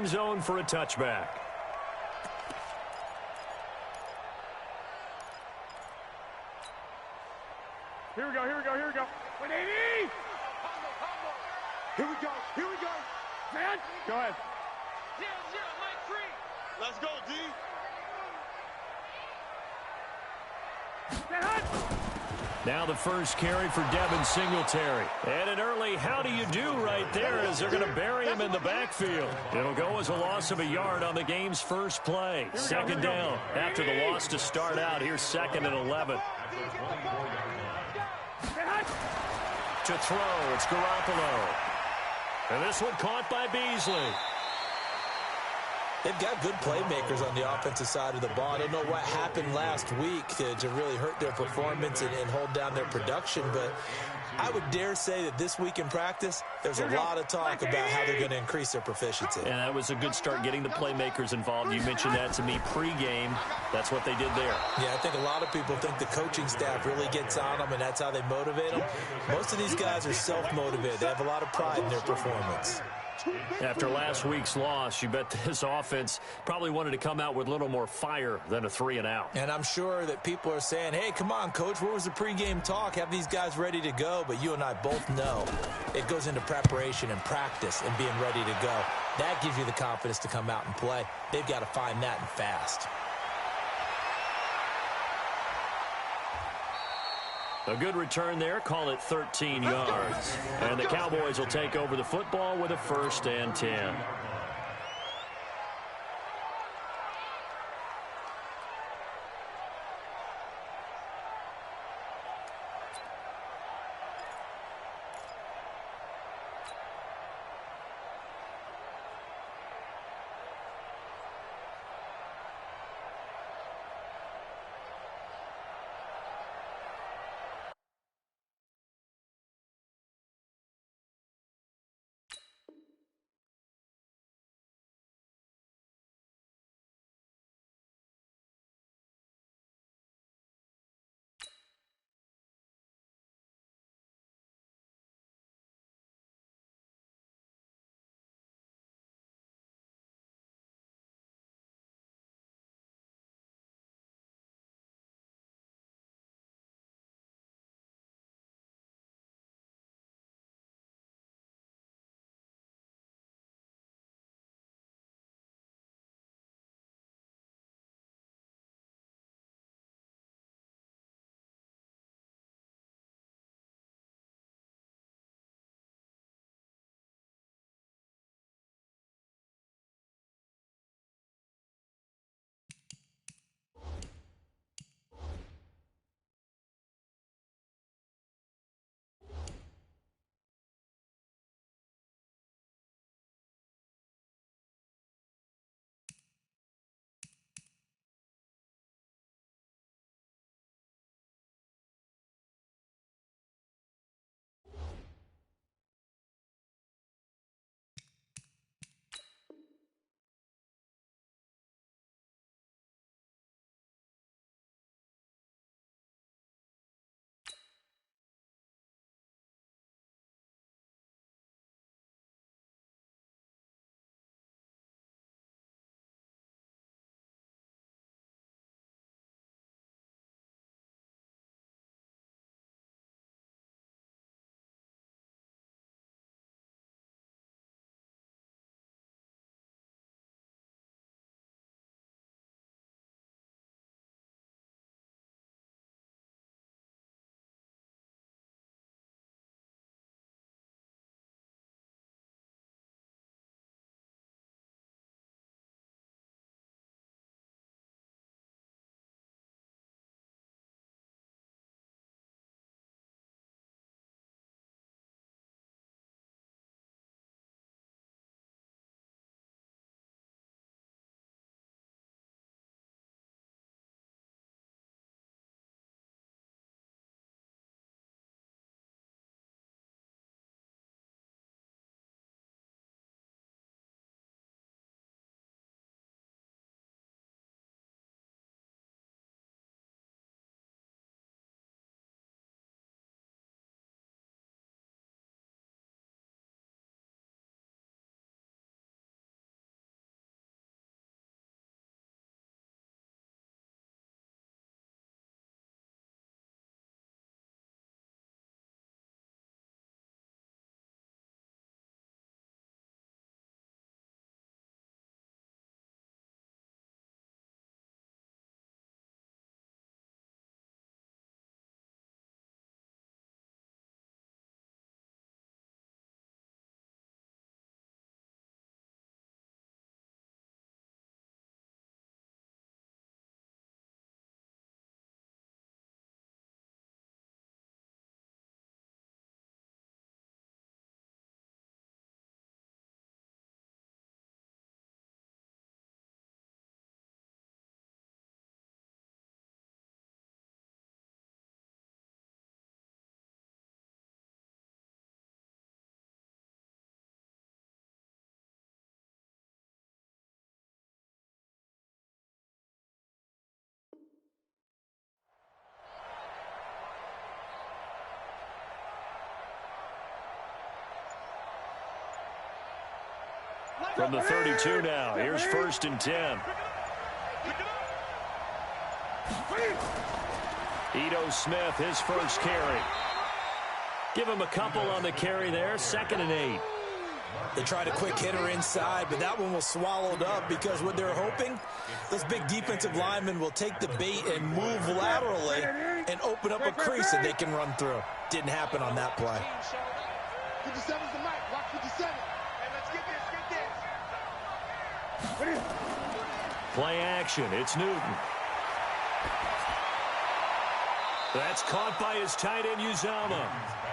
zone for a touchback. Here we go, here we go, here we go. 180! Here we go, here we go. Man, go ahead. 0-0, Mike free. Let's go, D. Now the first carry for Devin Singletary. And an early how do you do right there as they're going to bury him in the backfield. It'll go as a loss of a yard on the game's first play. Second down after the loss to start out. Here's 2nd and 11. To throw, it's Garoppolo. And this one caught by Beasley. They've got good playmakers on the offensive side of the ball. I don't know what happened last week to really hurt their performance and hold down their production, but I would dare say that this week in practice, there's a lot of talk about how they're going to increase their proficiency. And that was a good start getting the playmakers involved. You mentioned that to me pregame. That's what they did there. Yeah, I think a lot of people think the coaching staff really gets on them, and that's how they motivate them. Most of these guys are self-motivated. They have a lot of pride in their performance. After last week's loss, you bet this offense probably wanted to come out with a little more fire than a 3-and-out. And I'm sure that people are saying, hey, come on, Coach, where was the pregame talk? Have these guys ready to go? But you and I both know it goes into preparation and practice and being ready to go. That gives you the confidence to come out and play. They've got to find that and fast. A good return there. Call it 13 yards. And the Cowboys will take over the football with a 1st and 10. From the 32 now, here's 1st and 10. Ito Smith, his first carry. Give him a couple on the carry there, 2nd and 8. They tried a quick hitter inside, but that one was swallowed up because what they're hoping, those big defensive linemen will take the bait and move laterally and open up a crease that they can run through. Didn't happen on that play. 57's the mic. Watch 57. Hey, let's get this. Play action. It's Newton. That's caught by his tight end, Uzama.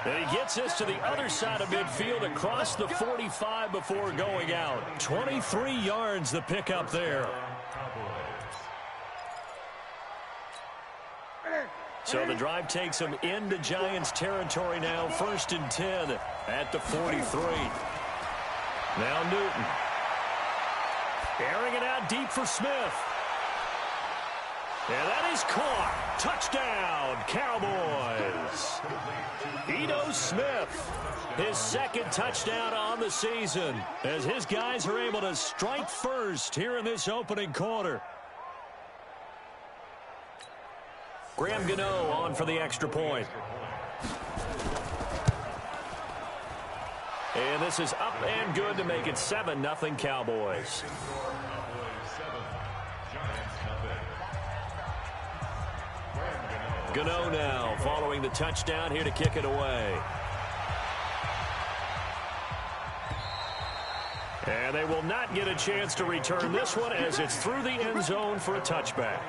And he gets this to the other side of midfield across the 45 before going out. 23 yards the pickup there. So the drive takes him into Giants territory now. 1st and 10 at the 43. Now Newton. Airing it out deep for Smith. And that is caught. Touchdown, Cowboys. Ito Smith, his 2nd touchdown on the season, as his guys are able to strike first here in this opening quarter. Graham Gano on for the extra point. And this is up and good to make it 7-0 Cowboys. Gano now following the touchdown here to kick it away. And they will not get a chance to return this one as it's through the end zone for a touchback.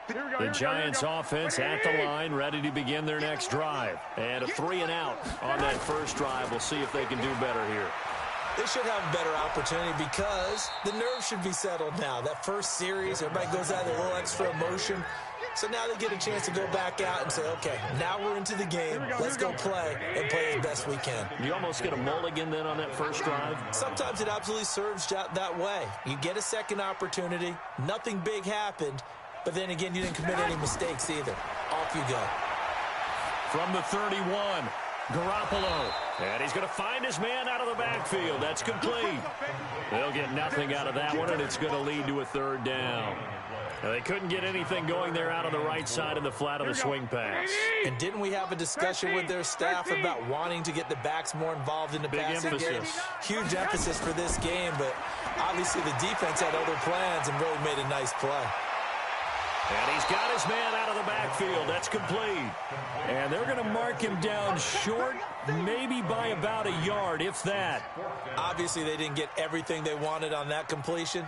The Giants offense at the line, ready to begin their next drive. And a 3-and-out on that first drive. We'll see if they can do better here. They should have a better opportunity because the nerves should be settled now. That first series, everybody goes out with a little extra emotion. So now they get a chance to go back out and say, okay, now we're into the game. Let's go play and play as best we can. You almost get a mulligan then on that first drive? Sometimes it absolutely serves that way. You get a second opportunity. Nothing big happened. But then again, you didn't commit any mistakes either. Off you go. From the 31, Garoppolo. And he's going to find his man out of the backfield. That's complete. They'll get nothing out of that one, and it's going to lead to a 3rd down. Now, they couldn't get anything going there out on the right side of the flat of the swing pass. And didn't we have a discussion with their staff about wanting to get the backs more involved in the passing game? Huge emphasis for this game, but obviously the defense had other plans and really made a nice play. And he's got his man out of the backfield. That's complete. And they're going to mark him down short, maybe by about a yard, if that. Obviously, they didn't get everything they wanted on that completion,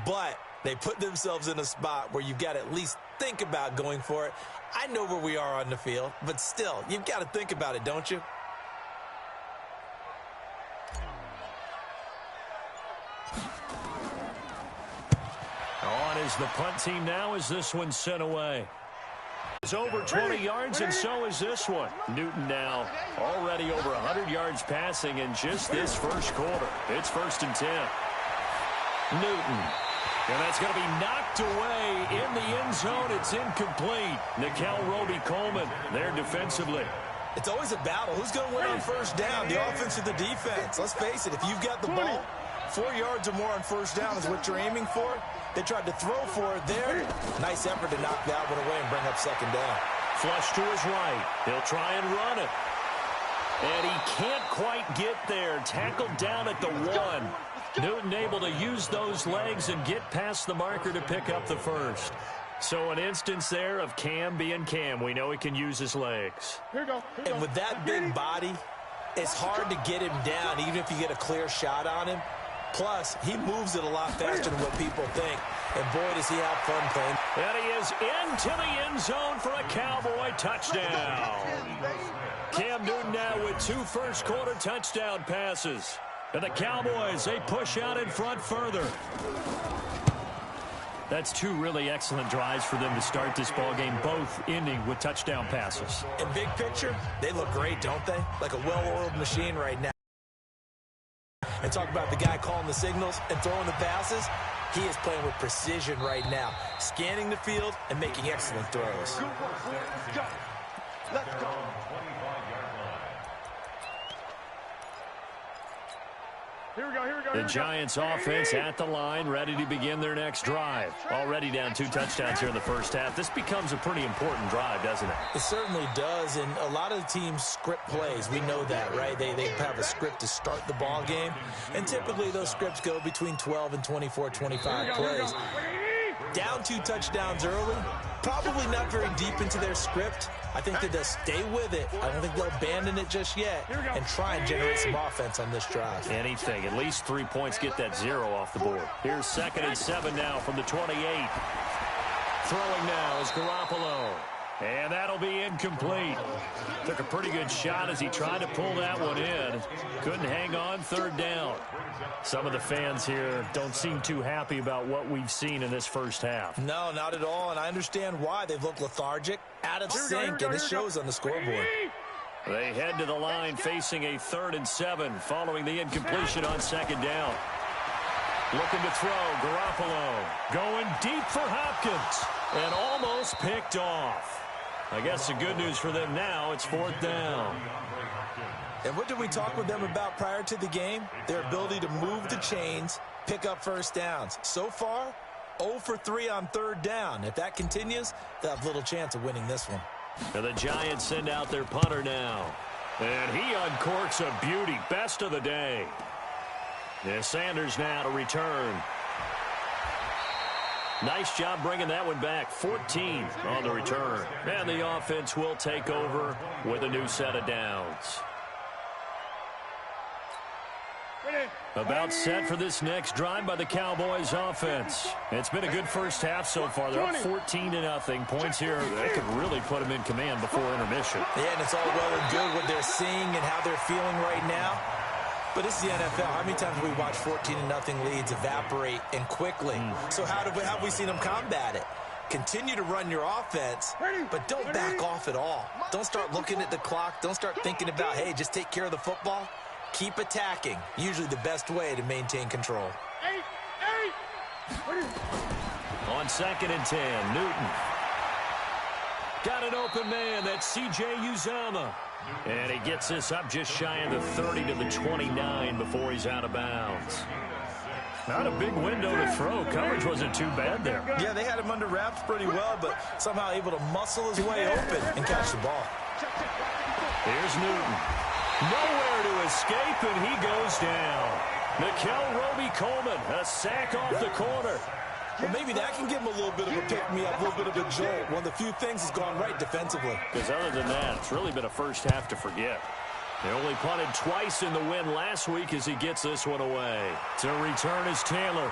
but they put themselves in a spot where you've got to at least think about going for it. I know where we are on the field, but still, you've got to think about it, don't you? On is the punt team now as this one sent away. It's over 20 yards, and so is this one. Newton now already over 100 yards passing in just this first quarter. It's 1st and 10. Newton. And that's going to be knocked away in the end zone. It's incomplete. Nikel Roby-Coleman there defensively. It's always a battle. Who's going to win on first down, the offense or the defense? Let's face it, if you've got the ball, 4 yards or more on first down is what you're aiming for. They tried to throw for it there. Nice effort to knock that one away and bring up 2nd down. Flush to his right. He'll try and run it. And he can't quite get there. Tackled down at the 1. Newton able to use those legs and get past the marker to pick up the first. So an instance there of Cam being Cam. We know he can use his legs. And with that big body, it's hard to get him down even if you get a clear shot on him. Plus, he moves it a lot faster than what people think. And boy, does he have fun playing. And he is into the end zone for a Cowboy touchdown. Cam Newton now with 2 first-quarter touchdown passes. And the Cowboys, they push out in front further. That's 2 really excellent drives for them to start this ballgame, both ending with touchdown passes. In big picture, they look great, don't they? Like a well-oiled machine right now. And talk about the guy calling the signals and throwing the passes. He is playing with precision right now, scanning the field and making excellent throws. Let's go. The Giants offense at the line, ready to begin their next drive. Already down 2 touchdowns here in the first half. This becomes a pretty important drive, doesn't it? It certainly does, and a lot of the teams script plays. We know that, right? They have a script to start the ball game, and typically those scripts go between 12 and 24, 25 plays. Down 2 touchdowns early, probably not very deep into their script. I think that they'll stay with it. I don't think they'll abandon it just yet and try and generate some offense on this drive. Anything. At least 3 points, get that 0 off the board. Here's 2nd and 7 now from the 28. Throwing now is Garoppolo. And that'll be incomplete. Took a pretty good shot as he tried to pull that one in. Couldn't hang on, 3rd down. Some of the fans here don't seem too happy about what we've seen in this first half. No, not at all, and I understand why. They've looked lethargic, out of sync, and it shows on the scoreboard. They head to the line facing a 3rd and 7 following the incompletion on 2nd down. Looking to throw, Garoppolo going deep for Hopkins and almost picked off. I guess the good news for them now, it's 4th down. And what did we talk with them about prior to the game? Their ability to move the chains, pick up first downs. So far, 0 for 3 on 3rd down. If that continues, they'll have little chance of winning this one. And the Giants send out their punter now. And he uncorks a beauty, best of the day. Yeah, Sanders now to return. Nice job bringing that one back. 14 on the return. And the offense will take over with a new set of downs. About set for this next drive by the Cowboys offense. It's been a good first half so far. They're up 14-0. Points here, they could really put them in command before intermission. Yeah, and it's all well and good what they're seeing and how they're feeling right now. But it's the NFL. How many times have we watched 14-0 leads evaporate and quickly? So how have we seen them combat it? Continue to run your offense, but don't back off at all. Don't start looking at the clock. Don't start thinking about, hey, just take care of the football. Keep attacking. Usually the best way to maintain control. On 2nd and 10, Newton. Got an open man. That's C.J. Uzomah. And he gets this up just shy of the 30 to the 29 before he's out of bounds. Not a big window to throw. Coverage wasn't too bad there. Yeah, they had him under wraps pretty well, but somehow able to muscle his way open and catch the ball. Here's Newton. Nowhere to escape, and he goes down. Nickel Roby-Coleman, a sack off the corner. Well, maybe that can give him a little bit of a pick-me-up, a little bit of a jolt. One of the few things has gone right defensively. Because other than that, it's really been a first half to forget. They only punted twice in the win last week as he gets this one away. To return is Taylor.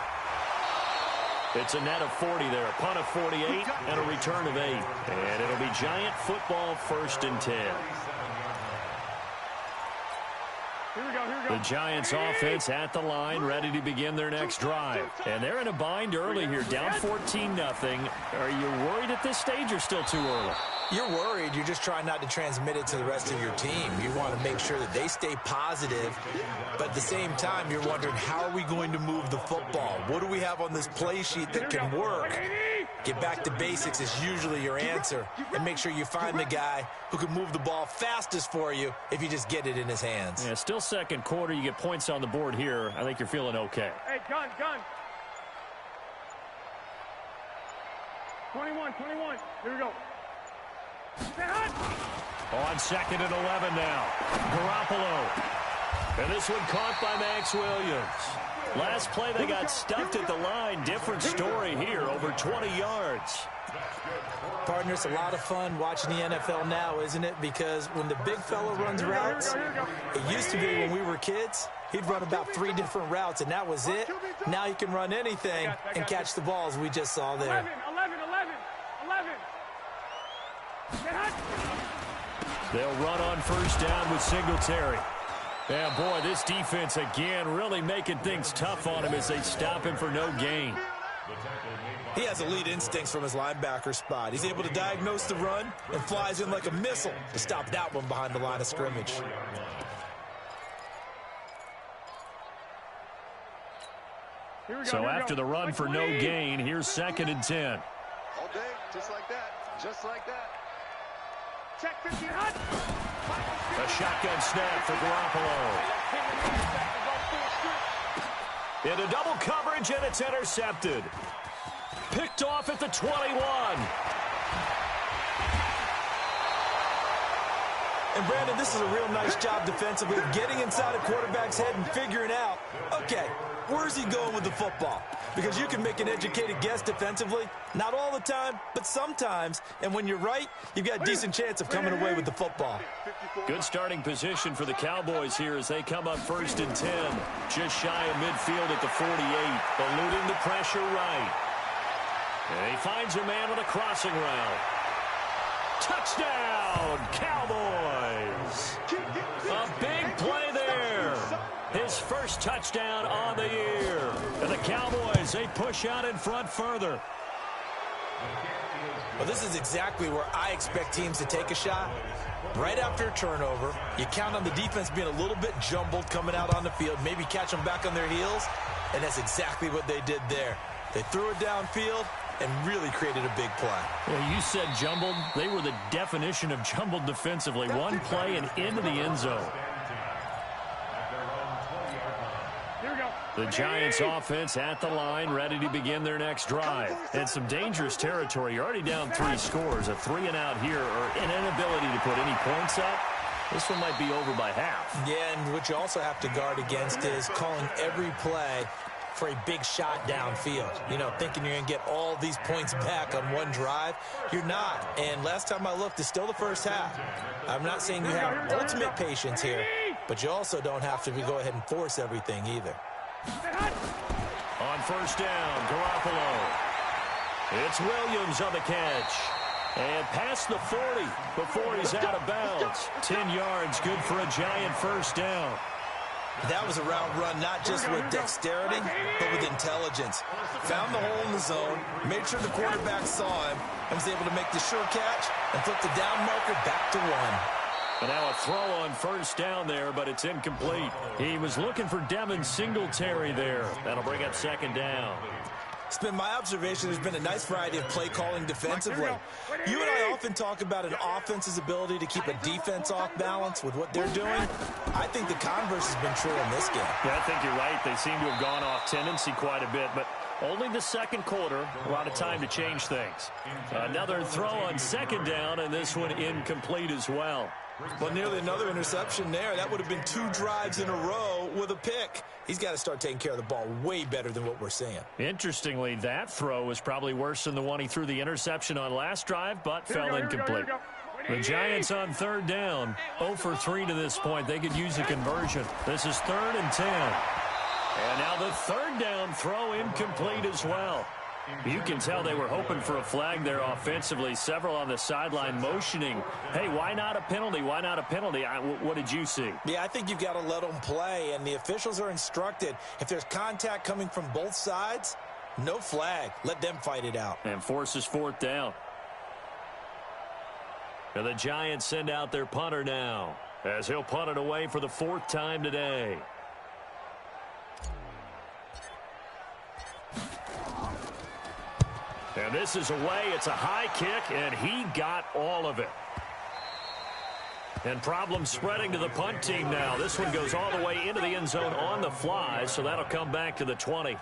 It's a net of 40 there, a punt of 48, and a return of 8. And it'll be Giant football 1st and 10. The Giants offense at the line, ready to begin their next drive. And they're in a bind early here, down 14-0. Are you worried at this stage or still too early? You're worried. You're just trying not to transmit it to the rest of your team. You want to make sure that they stay positive. But at the same time, you're wondering, how are we going to move the football? What do we have on this play sheet that can work? Get back to basics is usually your answer. And make sure you find the guy who can move the ball fastest for you if you just get it in his hands. Yeah, still second quarter. You get points on the board here. I think you're feeling okay. Hey, gun. 21. Here we go. On 2nd and 11 now. Garoppolo. And this one caught by Max Williams. Last play, they got stuffed at the line. Different story here, over 20 yards. Partner, it's a lot of fun watching the NFL now, isn't it? Because when the big fella runs routes, it used to be when we were kids, he'd run about 3 different routes, and that was it. Now he can run anything and catch the balls we just saw there. 11. They'll run on 1st down with Singletary. Yeah, boy, this defense again really making things tough on him as they stop him for no gain. He has elite instincts from his linebacker spot. He's able to diagnose the run and flies in like a missile to stop that one behind the line of scrimmage. So after the run for no gain, here's 2nd and 10. All day, just like that. Just like that. Check 15 hot. A shotgun snap for Garoppolo. Into double coverage, and it's intercepted. Picked off at the 21. And, Brandon, this is a real nice job defensively of getting inside a quarterback's head and figuring out, okay, where's he going with the football? Because you can make an educated guess defensively, not all the time, but sometimes. And when you're right, you've got a decent chance of coming away with the football. Good starting position for the Cowboys here as they come up 1st and 10. Just shy of midfield at the 48, eluding the pressure right. And he finds a man with a crossing route. Touchdown, Cowboys! A big play there. His first touchdown on the year. And the Cowboys, they push out in front further. Well, this is exactly where I expect teams to take a shot. Right after a turnover, you count on the defense being a little bit jumbled coming out on the field, maybe catch them back on their heels, and that's exactly what they did there. They threw it downfield and really created a big play. Well, you said jumbled. They were the definition of jumbled defensively. One play and into the end zone. Here we go. The Giants offense at the line, ready to begin their next drive. And some dangerous territory. You're already down 3 scores. A 3 and out here, or an inability to put any points up. This one might be over by half. Yeah, and what you also have to guard against is calling every play for a big shot downfield. You know, thinking you're going to get all these points back on one drive. You're not. And last time I looked, it's still the first half. I'm not saying you have ultimate patience here, but you also don't have to go ahead and force everything either. On 1st down, Garoppolo. It's Williams on the catch. And past the 40 before he's out of bounds. 10 yards, good for a Giant 1st down. That was a route run, not just with dexterity, but with intelligence. Found the hole in the zone, made sure the quarterback saw him, and was able to make the sure catch and flip the down marker back to 1. And now a throw on 1st down there, but it's incomplete. He was looking for Devin Singletary there. That'll bring up 2nd down. It's been my observation there's been a nice variety of play calling defensively. You and I often talk about an offense's ability to keep a defense off balance with what they're doing. I think the converse has been true in this game. Yeah, I think you're right. They seem to have gone off tendency quite a bit, but only the 2nd quarter, a lot of time to change things. Another throw on 2nd down, and this one incomplete as well. Well, nearly another interception there. That would have been 2 drives in a row with a pick. He's got to start taking care of the ball way better than what we're seeing. Interestingly, that throw was probably worse than the one he threw the interception on last drive, but fell incomplete. The Giants on 3rd down, 0 for 3 to this point. They could use a conversion. This is 3rd and 10. And now the 3rd down throw incomplete as well. You can tell they were hoping for a flag there offensively. Several on the sideline motioning, hey, why not a penalty? Why not a penalty? What did you see? Yeah, I think you've got to let them play, and the officials are instructed. If there's contact coming from both sides, no flag. Let them fight it out. And forces 4th down. And the Giants send out their punter now, as he'll punt it away for the 4th time today. And this is away. It's a high kick, and he got all of it. And problems spreading to the punt team now. This one goes all the way into the end zone on the fly, so that'll come back to the 20.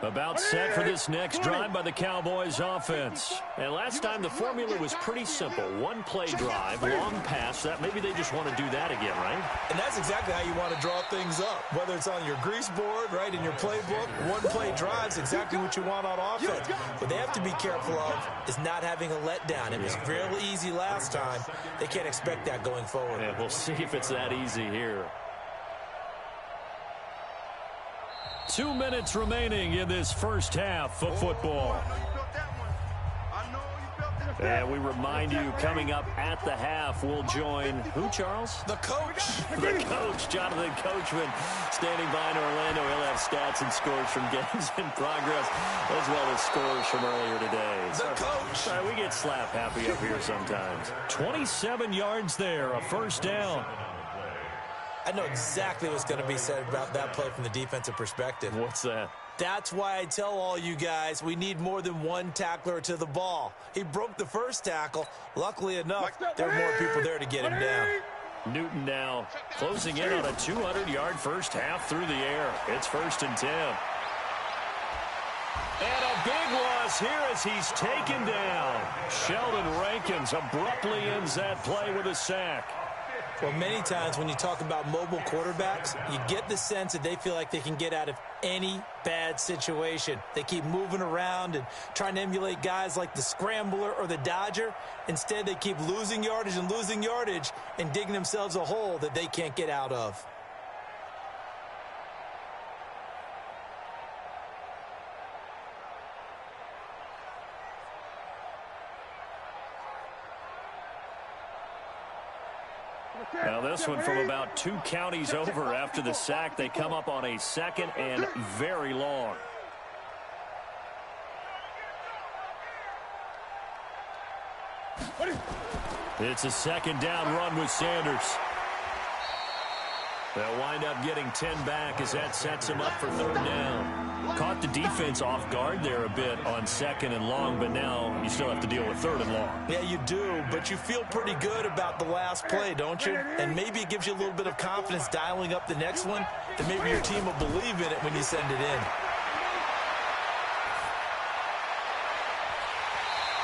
About set for this next drive by the Cowboys offense. And last time the formula was pretty simple. 1-play drive, long pass. That maybe they just want to do that again, right? And that's exactly how you want to draw things up. Whether it's on your grease board, right, in your playbook, 1-play drive's exactly what you want on offense. What they have to be careful of is not having a letdown. It was real easy last time. They can't expect that going forward. And we'll see if it's that easy here. 2 minutes remaining in this first half of football. I know you felt that And we remind you, coming up at the half, we'll join who, Charles? The coach. The coach, Jonathan Coachman, standing by in Orlando. He'll have stats and scores from games in progress, as well as scores from earlier today. The coach. Sorry, we get slap happy up here sometimes. 27 yards there, a first down. I know exactly what's going to be said about that play from the defensive perspective. What's that? That's why I tell all you guys we need more than one tackler to the ball. He broke the first tackle. Luckily enough, there were more people there to get him down. Newton now closing in on a 200-yard first half through the air. It's 1st and 10. And a big loss here as he's taken down. Sheldon Rankins abruptly ends that play with a sack. Well, many times when you talk about mobile quarterbacks, you get the sense that they feel like they can get out of any bad situation. They keep moving around and trying to emulate guys like the Scrambler or the Dodger. Instead, they keep losing yardage and digging themselves a hole that they can't get out of. Now this one from about 2 counties over after the sack. They come up on a 2nd and very long. It's a 2nd down run with Sanders. They'll wind up getting 10 back as that sets him up for 3rd down. Caught the defense off guard there a bit on 2nd and long, but now you still have to deal with 3rd and long. Yeah, you do, but you feel pretty good about the last play, don't you? And maybe it gives you a little bit of confidence dialing up the next one, that maybe your team will believe in it when you send it in.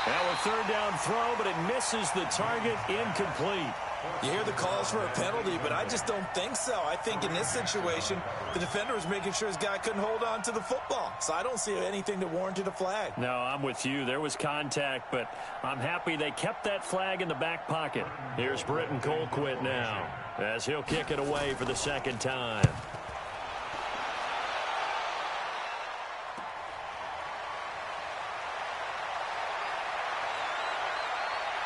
Now a 3rd down throw, but it misses the target, incomplete. You hear the calls for a penalty, but I just don't think so. I think in this situation, the defender was making sure his guy couldn't hold on to the football. So I don't see anything that warranted a flag. No, I'm with you. There was contact, but I'm happy they kept that flag in the back pocket. Here's Britton Colquitt now, as he'll kick it away for the 2nd time.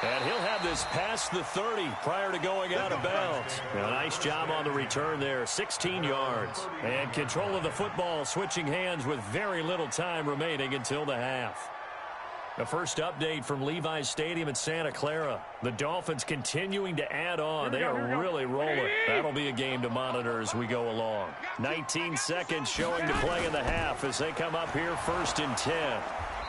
And he'll have this past the 30 prior to going out of bounds. A nice job on the return there, 16 yards. And control of the football switching hands with very little time remaining until the half. The first update from Levi's Stadium in Santa Clara. The Dolphins continuing to add on. They are really rolling. That'll be a game to monitor as we go along. 19 seconds showing to play in the half as they come up here 1st and 10.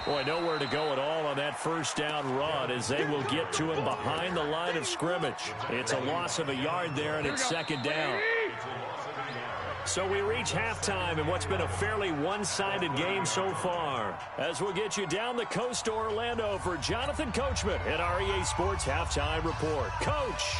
Boy, nowhere to go at all on that 1st down run as they will get to him behind the line of scrimmage. It's a loss of a yard there, and it's 2nd down. So we reach halftime in what's been a fairly one-sided game so far. As we'll get you down the coast to Orlando for Jonathan Coachman at our EA Sports Halftime Report. Coach!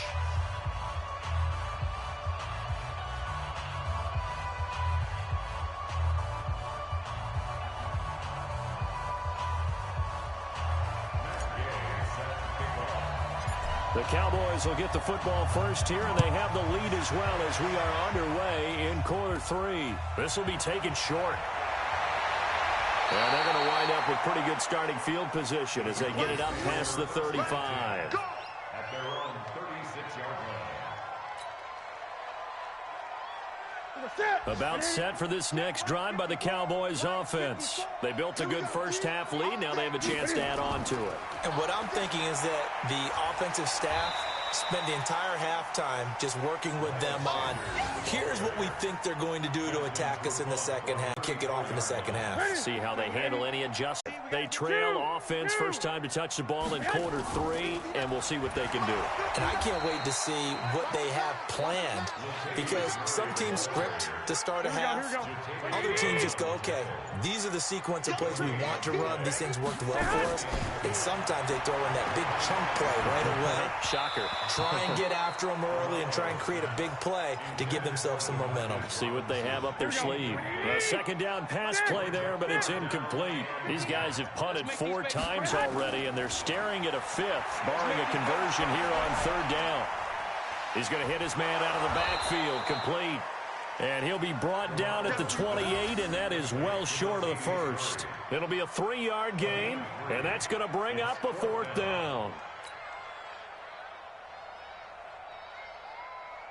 The Cowboys will get the football first here, and they have the lead as well as we are underway in quarter 3. This will be taken short. And they're going to wind up with pretty good starting field position as they get it up past the 35. About set for this next drive by the Cowboys offense. They built a good first half lead. Now they have a chance to add on to it. And what I'm thinking is that the offensive staff spent the entire halftime just working with them on, here's what we think they're going to do to attack us in the second half, kick it off in the second half. See how they handle any adjustment. They trail offense first time to touch the ball in quarter 3, and we'll see what they can do. And I can't wait to see what they have planned, because some teams script to start a half. Other teams just go, okay, these are the sequence of plays we want to run. These things worked well for us. And sometimes they throw in that big chunk play right away. Shocker. Try and get after them early and try and create a big play to give themselves some momentum. See what they have up their sleeve. A 2nd down pass play there, but it's incomplete. These guys have punted 4 times already, and they're staring at a 5th, barring a conversion here on 3rd down. He's going to hit his man out of the backfield, complete. And he'll be brought down at the 28, and that is well short of the first. It'll be a 3-yard gain, and that's going to bring up a 4th down.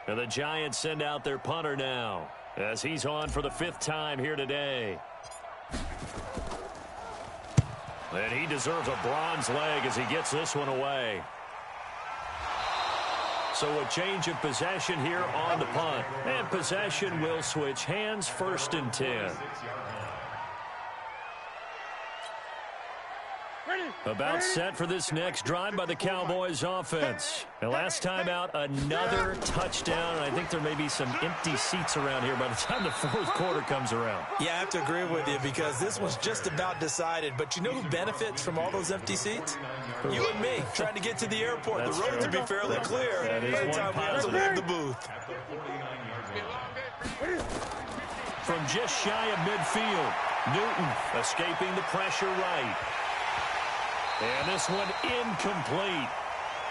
And the Giants send out their punter now, as he's on for the 5th time here today. And he deserves a bronze leg as he gets this one away. So a change of possession here on the punt. And possession will switch hands, 1st and 10. About set for this next drive by the Cowboys offense. And last time out, another touchdown. And I think there may be some empty seats around here by the time the 4th quarter comes around. Yeah, I have to agree with you because this one's just about decided. But you know who benefits from all those empty seats? You and me, trying to get to the airport. That's the roads will be fairly clear by the time we have to leave the booth. From just shy of midfield, Newton escaping the pressure right. And this one incomplete.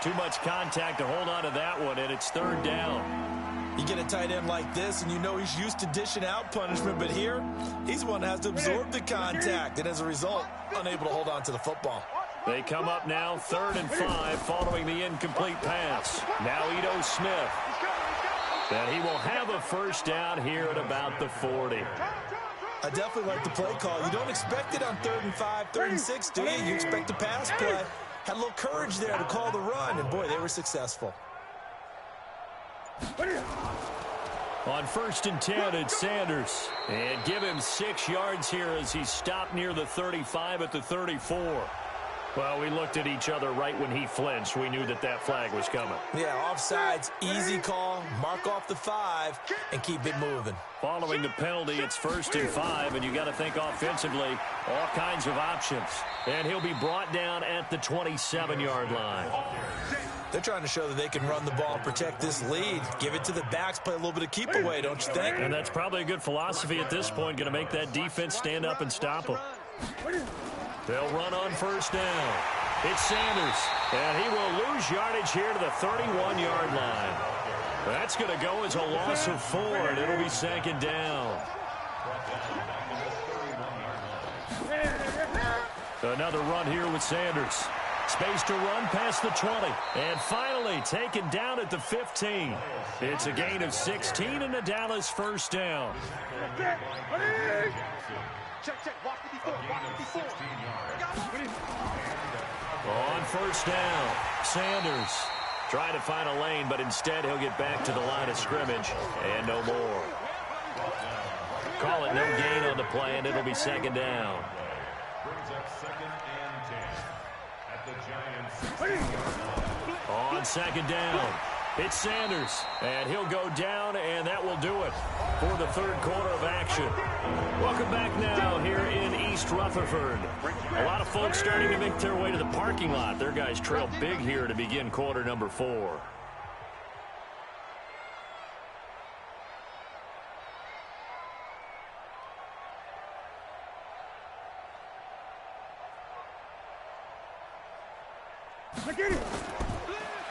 Too much contact to hold on to that one, and it's 3rd down. You get a tight end like this, and you know he's used to dishing out punishment, but here, he's one that has to absorb the contact, and as a result, unable to hold on to the football. They come up now 3rd and 5 following the incomplete pass. Now Ito Smith. And he will have a 1st down here at about the 40. I definitely like the play call. You don't expect it on 3rd and 5, 3rd and 6, do you? You expect a pass play. Had a little courage there to call the run, and boy, they were successful. On 1st and 10, it's Sanders. And give him 6 yards here as he stopped near the 35 at the 34. Well, we looked at each other right when he flinched. We knew that that flag was coming. Yeah, offsides, easy call, mark off the 5, and keep it moving. Following the penalty, it's 1st and 5, and you got to think offensively, all kinds of options. And he'll be brought down at the 27-yard line. They're trying to show that they can run the ball and protect this lead. Give it to the backs, play a little bit of keep away, don't you think? And that's probably a good philosophy at this point, going to make that defense stand up and stop them. They'll run on 1st down. It's Sanders, and he will lose yardage here to the 31-yard line. That's going to go as a loss of 4, and it'll be 2nd down. Another run here with Sanders. Space to run past the 20. And finally taken down at the 15. It's a gain of 16 and a Dallas 1st down. On 1st down, Sanders trying to find a lane, but instead he'll get back to the line of scrimmage and no more. Call it no gain on the play, and it'll be 2nd down. On 2nd down, it's Sanders, and he'll go down, and that will do it for the 3rd quarter of action. Welcome back now here in East Rutherford. A lot of folks starting to make their way to the parking lot. Their guys trail big here to begin quarter number 4.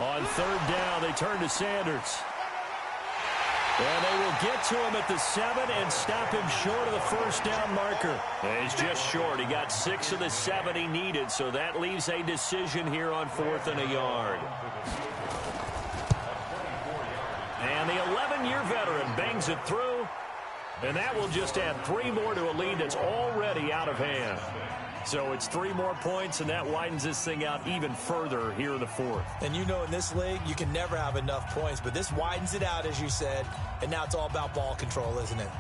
On 3rd down, they turn to Sanders. And they will get to him at the 7 and stop him short of the 1st down marker. And he's just short. He got 6 of the 7 he needed, so that leaves a decision here on 4th and a yard. And the 11-year veteran bangs it through, and that will just add 3 more to a lead that's already out of hand. So it's 3 more points, and that widens this thing out even further here in the 4th. And you know in this league, you can never have enough points, but this widens it out, as you said, and now it's all about ball control, isn't it?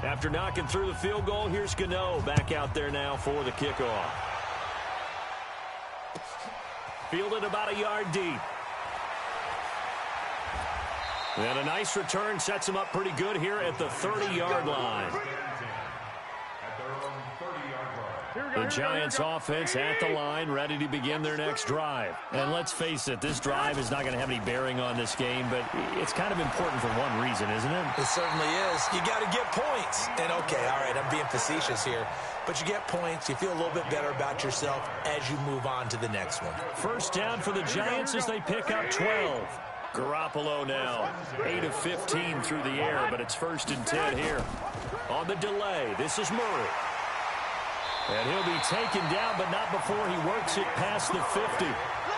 After knocking through the field goal, here's Gano back out there now for the kickoff. Fielded about a yard deep. And a nice return sets him up pretty good here at the 30-yard line. The Giants offense at the line, ready to begin their next drive. And let's face it, this drive is not going to have any bearing on this game, but it's kind of important for one reason, isn't it? It certainly is. You got to get points. And okay, all right, I'm being facetious here, but you get points, you feel a little bit better about yourself as you move on to the next one. 1st down for the Giants as they pick up 12. Garoppolo now, 8 of 15 through the air, but it's 1st and 10 here. On the delay, this is Murray. And he'll be taken down, but not before he works it past the 50.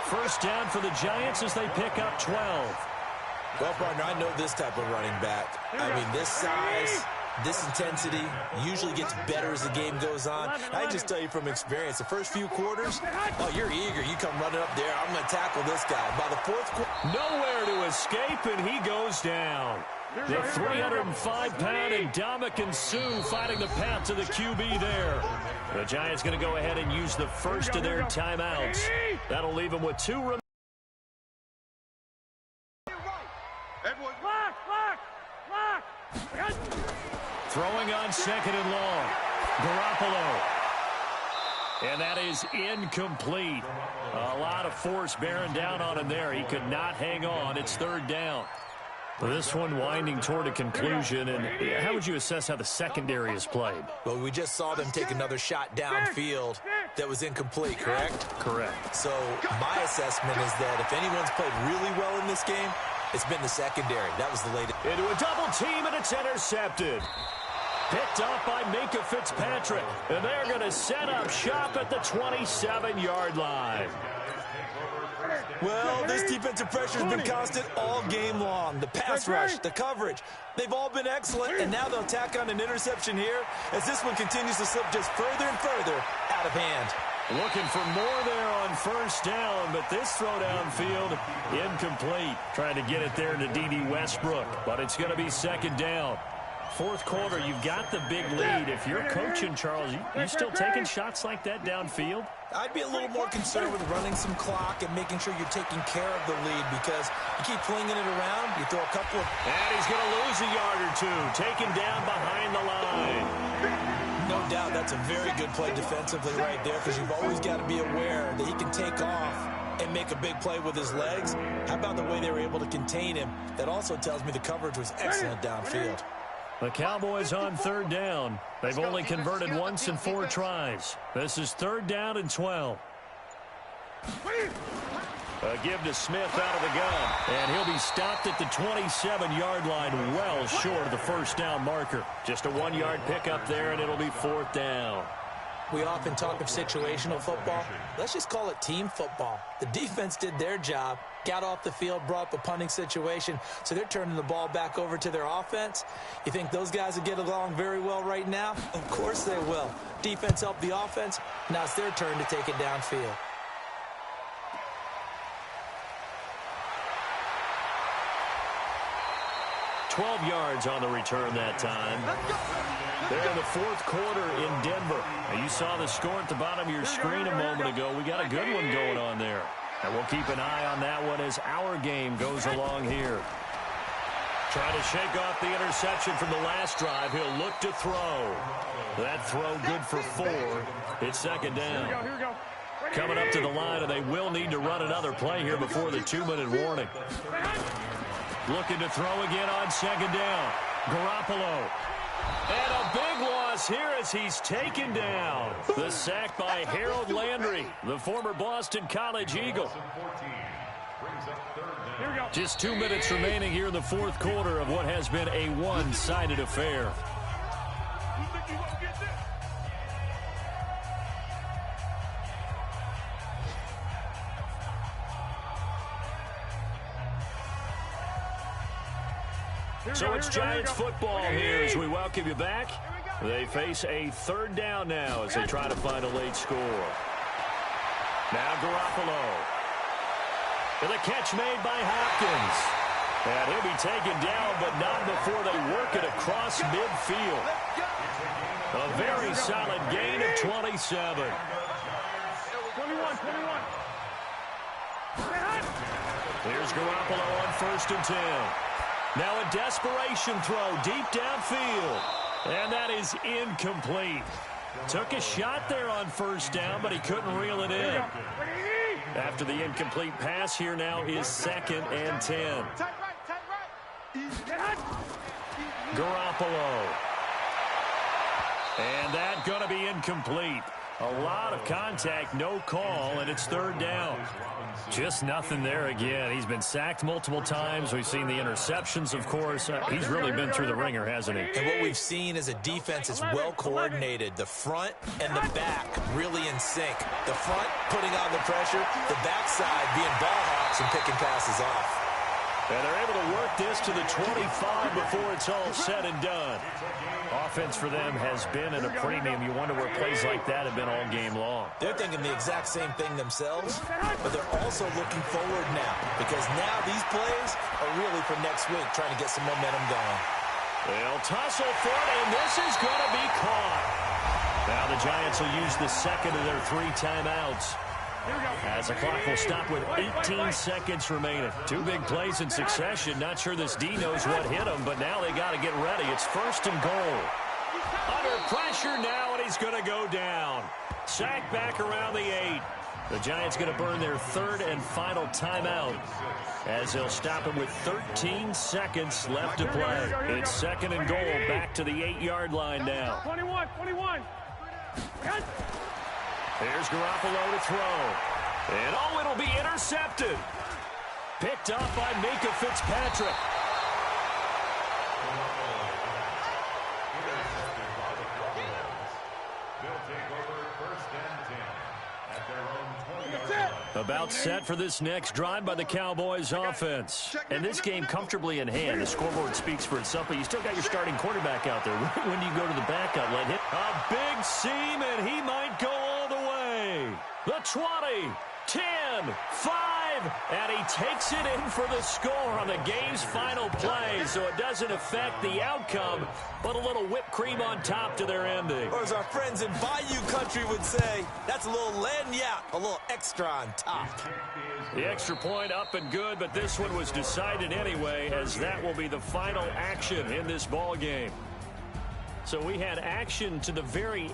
1st down for the Giants as they pick up 12. Well, partner, I know this type of running back. I mean, this size, this intensity usually gets better as the game goes on. I can just tell you from experience, the first few quarters, oh, you're eager. You come running up there. I'm going to tackle this guy. By the 4th quarter, nowhere to escape, and he goes down. The 305-pound Ndamukong Suh fighting the path to the QB there. The Giants going to go ahead and use the first of their timeouts. That'll leave them with 2 remaining. Throwing on 2nd and long. Garoppolo. And that is incomplete. A lot of force bearing down on him there. He could not hang on. It's 3rd down. This one winding toward a conclusion. And how would you assess how the secondary has played? Well, we just saw them take another shot downfield that was incomplete, correct? Correct. So my assessment is that if anyone's played really well in this game, it's been the secondary. That was the latest. Into a double team, and it's intercepted. Picked off by Minkah Fitzpatrick. And they're going to set up shop at the 27-yard line. Well, this defensive pressure has been constant all game long. The pass rush, the coverage, they've all been excellent, and now they'll tack on an interception here as this one continues to slip just further and further out of hand. Looking for more there on 1st down, but this throw downfield incomplete. Trying to get it there to D.D. Westbrook, but it's going to be 2nd down. 4th quarter, you've got the big lead. If you're coaching, Charles, you still taking shots like that downfield? I'd be a little more concerned with running some clock and making sure you're taking care of the lead because you keep flinging it around, you throw a couple of... And he's going to lose a yard or 2, taken down behind the line. No doubt that's a very good play defensively right there because you've always got to be aware that he can take off and make a big play with his legs. How about the way they were able to contain him? That also tells me the coverage was excellent downfield. The Cowboys on 3rd down. They've only converted once in 4 tries. This is 3rd down and 12. A give to Smith out of the gun. And he'll be stopped at the 27-yard line, well short of the 1st down marker. Just a 1-yard pickup there, and it'll be 4th down. We often talk of situational football. Let's just call it team football. The defense did their job, got off the field, brought up a punting situation, so they're turning the ball back over to their offense. You think those guys will get along very well right now? Of course they will. Defense helped the offense. Now it's their turn to take it downfield. $12 yards on the return that time. They're in the 4th quarter in Denver. Now, you saw the score at the bottom of your screen a moment ago. We got a good one going on there. And we'll keep an eye on that one as our game goes along here. Trying to shake off the interception from the last drive. He'll look to throw. That throw good for 4. It's 2nd down. Here we go. Coming up to the line, and they will need to run another play here before the 2-minute warning. Looking to throw again on 2nd down. Garoppolo. And a big loss here as he's taken down. The sack by Harold Landry, the former Boston College Eagle. Just 2 minutes remaining here in the 4th quarter of what has been a one-sided affair. So it's Giants football here as we welcome you back. They face a 3rd down now as they try to find a late score. Now Garoppolo. And the catch made by Hopkins. And he'll be taken down, but not before they work it across midfield. A very solid gain of 27. 21. Here's Garoppolo on 1st and 10. Now a desperation throw deep downfield. And that is incomplete. Took a shot there on 1st down, but he couldn't reel it in. After the incomplete pass, here now is 2nd and 10. Garoppolo. And that going to be incomplete. A lot of contact, no call, and it's third down. Just nothing there again. He's been sacked multiple times. We've seen the interceptions, of course. He's really been through the ringer, hasn't he? And what we've seen is a defense that's well coordinated. The front and the back really in sync. The front putting on the pressure, the backside being ball hawks and picking passes off. And they're able to work this to the 25 before it's all said and done. Offense for them has been at a premium. You wonder where plays like that have been all game long. They're thinking the exact same thing themselves, but they're also looking forward now because now these plays are really for next week, trying to get some momentum going. They'll tussle for it, and this is going to be caught. Now the Giants will use the second of their 3 timeouts. As the clock will stop with 18 seconds remaining. 2 big plays in succession. Not sure this D knows what hit him, but now they got to get ready. It's first and goal. Under pressure now, and he's going to go down. Sacked back around the 8. The Giants going to burn their 3rd and final timeout as they'll stop him with 13 seconds left to play. It's second and goal back to the 8-yard line now. 21. Here's Garoppolo to throw. And oh, it'll be intercepted. Picked up by Minka Fitzpatrick. About set for this next drive by the Cowboys offense. And this game comfortably in hand. The scoreboard speaks for itself, but you still got your starting quarterback out there. When do you go to the backup? Let him. A big seam, and he might go all the way. The 20, 10, 5, and he takes it in for the score on the game's final play. So it doesn't affect the outcome, but a little whipped cream on top to their ending. Or as our friends in Bayou Country would say, that's a little lagniappe, a little extra on top. The extra point up and good, but this one was decided anyway, as that will be the final action in this ball game. So we had action to the very